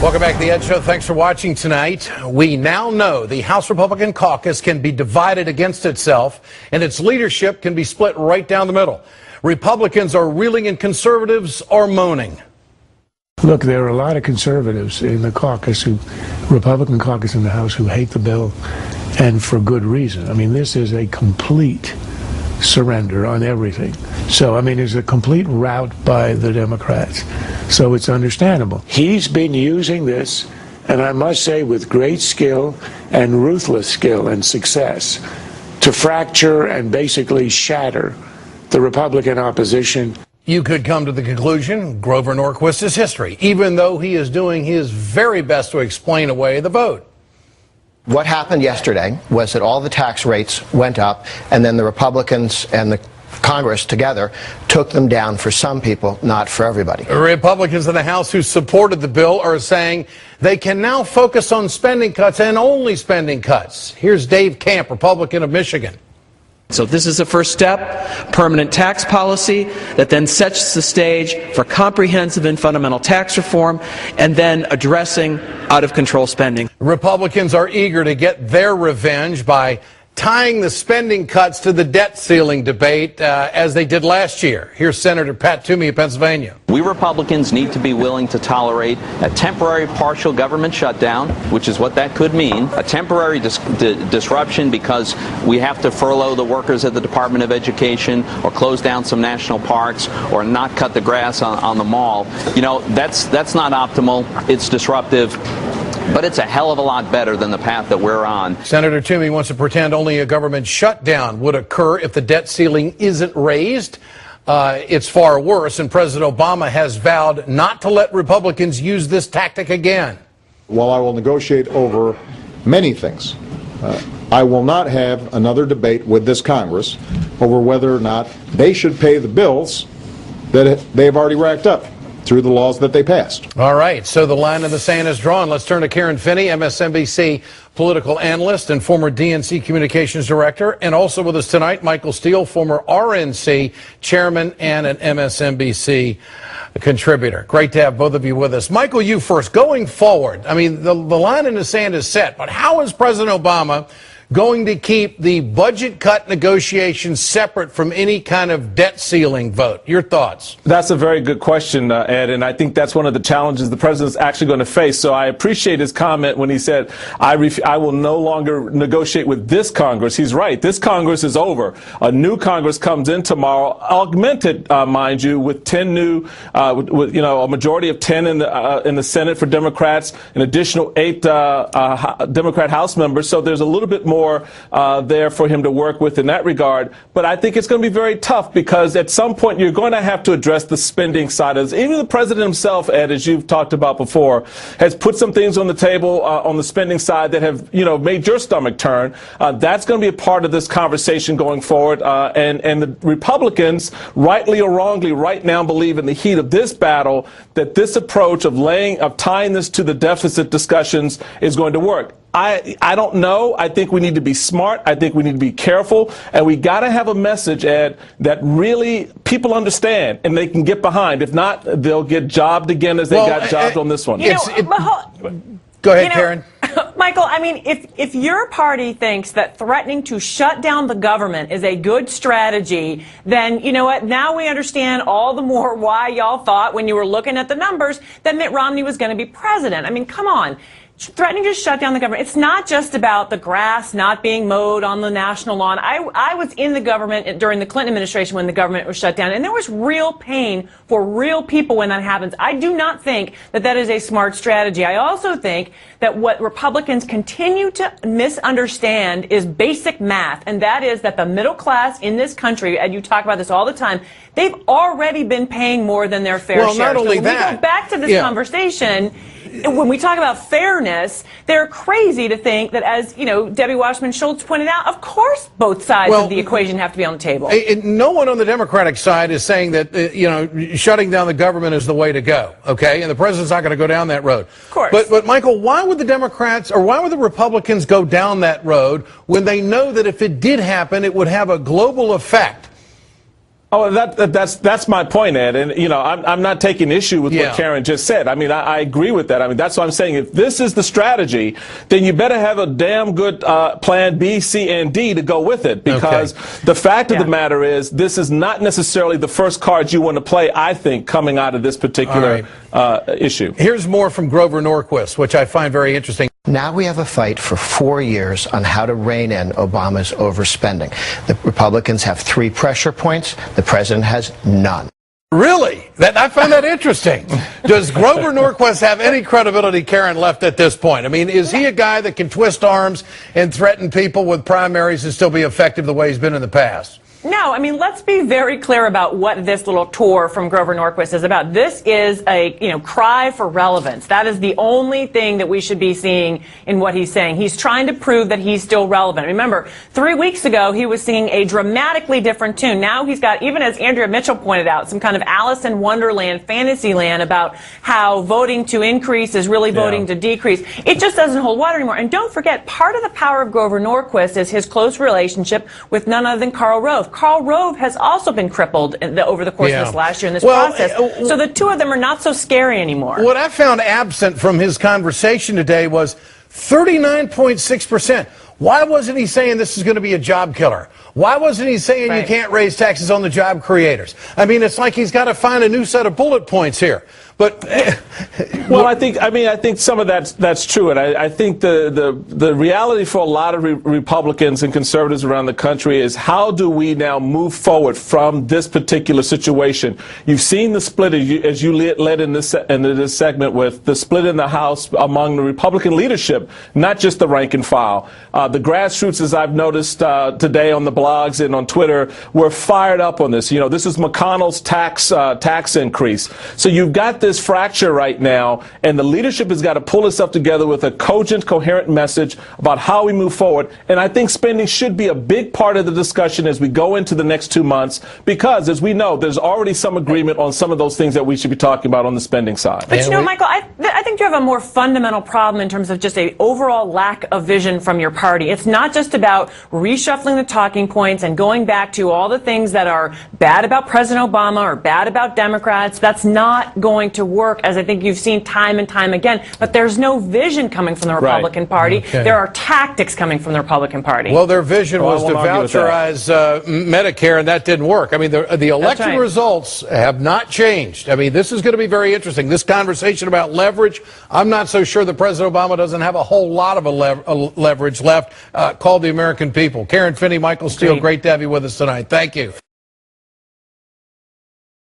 Welcome back to the Ed Show. Thanks for watching tonight. We now know the House Republican caucus can be divided against itself, and its leadership can be split right down the middle. Republicans are reeling and conservatives are moaning. Look, there are a lot of conservatives in the caucus, Republican caucus in the House, who hate the bill, and for good reason. I mean, this is a complete surrender on everything. So, I mean, it's a complete rout by the Democrats. So it's understandable. He's been using this, and I must say with great skill and ruthless skill and success, to fracture and basically shatter the Republican opposition. You could come to the conclusion Grover Norquist is history, even though he is doing his very best to explain away the vote. What happened yesterday was that all the tax rates went up, and then the Republicans and the Congress together took them down for some people, not for everybody. Republicans in the House who supported the bill are saying they can now focus on spending cuts and only spending cuts. Here's Dave Camp, Republican of Michigan. So this is the first step, permanent tax policy that then sets the stage for comprehensive and fundamental tax reform and then addressing out-of-control spending. Republicans are eager to get their revenge by tying the spending cuts to the debt ceiling debate as they did last year. Here's Senator Pat Toomey of Pennsylvania. We Republicans need to be willing to tolerate a temporary partial government shutdown, which is what that could mean, a temporary disruption because we have to furlough the workers at the Department of Education or close down some national parks or not cut the grass on the mall. You know, that's not optimal. It's disruptive. But it's a hell of a lot better than the path that we're on. Senator Toomey wants to pretend only a government shutdown would occur if the debt ceiling isn't raised. It's far worse, and President Obama has vowed not to let Republicans use this tactic again. While I will negotiate over many things, I will not have another debate with this Congress over whether or not they should pay the bills that they've already racked up through the laws that they passed. All right, so the line in the sand is drawn. Let's turn to Karen Finney, MSNBC political analyst and former DNC communications director, and also with us tonight, Michael Steele, former RNC chairman and an MSNBC contributor. Great to have both of you with us. Michael, you first. Going forward, I mean, the line in the sand is set, but how is President Obama going to keep the budget cut negotiations separate from any kind of debt ceiling vote? Your thoughts? That's a very good question, Ed, and I think that's one of the challenges the president's actually going to face. So I appreciate his comment when he said, I will no longer negotiate with this Congress. He's right. This Congress is over. A new Congress comes in tomorrow, augmented, mind you, with 10 new, with a majority of 10 in the Senate for Democrats, an additional 8 Democrat House members. So there's a little bit more there for him to work with in that regard. But I think it's going to be very tough because at some point you're going to have to address the spending side of this. Even the president himself, Ed, as you've talked about before, has put some things on the table on the spending side that have, made your stomach turn. That's going to be a part of this conversation going forward. And the Republicans, rightly or wrongly, right now believe in the heat of this battle that this approach of tying this to the deficit discussions is going to work. I don't know. I think we need to be smart. I think we need to be careful. And we got to have a message, Ed, that really people understand and they can get behind. If not, they'll get jobbed again as they got jobbed on this one. Go ahead, Karen. Michael, I mean, if your party thinks that threatening to shut down the government is a good strategy, then you know what? Now we understand all the more why y'all thought when you were looking at the numbers that Mitt Romney was going to be president. I mean, come on. Threatening to shut down the government. It's not just about the grass not being mowed on the national lawn. I was in the government during the Clinton administration when the government was shut down, and there was real pain for real people when that happens. I do not think that that is a smart strategy. I also think that what Republicans continue to misunderstand is basic math, and that is that the middle class in this country, and you talk about this all the time, they've already been paying more than their fair share. Well, not only that. We go back to this conversation. When we talk about fairness, they're crazy to think that, as Debbie Wasserman Schultz pointed out, of course both sides of the equation have to be on the table. No one on the Democratic side is saying that shutting down the government is the way to go. Okay, and the president's not going to go down that road. Of course. But Michael, why would the Democrats or why would the Republicans go down that road when they know that if it did happen, it would have a global effect? Oh, that's my point, Ed. And, you know, I'm not taking issue with what Karen just said. I mean, I agree with that. I mean, that's what I'm saying. If this is the strategy, then you better have a damn good plan B, C, and D to go with it. Because the fact of the matter is, this is not necessarily the first card you want to play, I think, coming out of this particular issue. Here's more from Grover Norquist, which I find very interesting. Now we have a fight for 4 years on how to rein in Obama's overspending. The Republicans have 3 pressure points. The president has none. Really? I find that interesting. Does Grover Norquist have any credibility, Karen, left at this point? I mean, is he a guy that can twist arms and threaten people with primaries and still be effective the way he's been in the past? No, I mean, let's be very clear about what this little tour from Grover Norquist is about. This is a, cry for relevance. That is the only thing that we should be seeing in what he's saying. He's trying to prove that he's still relevant. Remember, 3 weeks ago, he was singing a dramatically different tune. Now he's got, even as Andrea Mitchell pointed out, some kind of Alice in Wonderland, fantasy land about how voting to increase is really voting to decrease. It just doesn't hold water anymore. And don't forget, part of the power of Grover Norquist is his close relationship with none other than Karl Rove. Karl Rove has also been crippled over the course of this last year in this process. So the two of them are not so scary anymore. What I found absent from his conversation today was 39.6%. Why wasn't he saying this is going to be a job killer? Why wasn't he saying you can't raise taxes on the job creators? I mean, it's like he's got to find a new set of bullet points here. But well, I think some of that's true, and I think the reality for a lot of Republicans and conservatives around the country is, how do we now move forward from this particular situation? You've seen the split as you led in this segment, with the split in the House among the Republican leadership, not just the rank and file. The grassroots, as I've noticed today on the blogs and on Twitter, were fired up on this. You know, this is McConnell's tax increase. So you've got this fracture right now, and the leadership has got to pull itself together with a cogent, coherent message about how we move forward. And I think spending should be a big part of the discussion as we go into the next 2 months, because, as we know, there's already some agreement on some of those things that we should be talking about on the spending side. But, Michael, I think you have a more fundamental problem in terms of just an overall lack of vision from your party. It's not just about reshuffling the talking points and going back to all the things that are bad about President Obama or bad about Democrats. That's not going to work, as I think you've seen time and time again. But there's no vision coming from the Republican Party. There are tactics coming from the Republican Party. Well, their vision was to voucherize Medicare, and that didn't work. I mean, the election results have not changed. I mean, this is going to be very interesting. This conversation about leverage, I'm not so sure that President Obama doesn't have a whole lot of leverage left. Called the American people. Karen Finney, Michael Steele, great to have you with us tonight. Thank you.